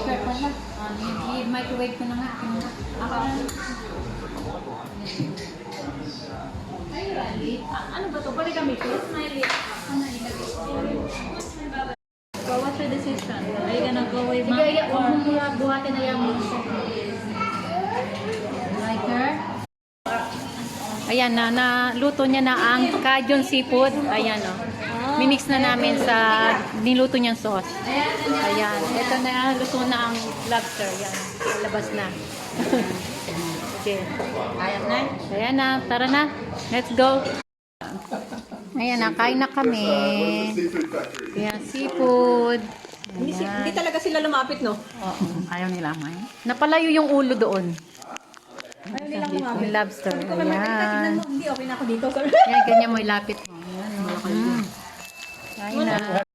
lobster pala. I-microwave ko na nga. Ano ba to? Balik kami ito? So, what's your decision? Are you gonna go with Sige, mom? huwag mong buhatin na yung like her. Ayan na, naluto niya na ang Cajun seafood. Ayan o. Mimix na namin sa niluto niyang sauce. Ayan. Ito na, luto na ang lobster. Ayan. Labas na. Okay. Ayan na. Ayan na. Tara na. Let's go. Ayan na. Kain na kami. Ayan, seafood. Hindi talaga sila lumapit, no? Oo. Ayaw nila. Napalayo yung ulo doon. Ayaw nilang lumapit. Yung lobster. Sabi ko, may makita, tignan Ayan. mo. Hindi, okay na ako dito. Ayan, ganyan mo ilapit mo. Ayan. Kain na.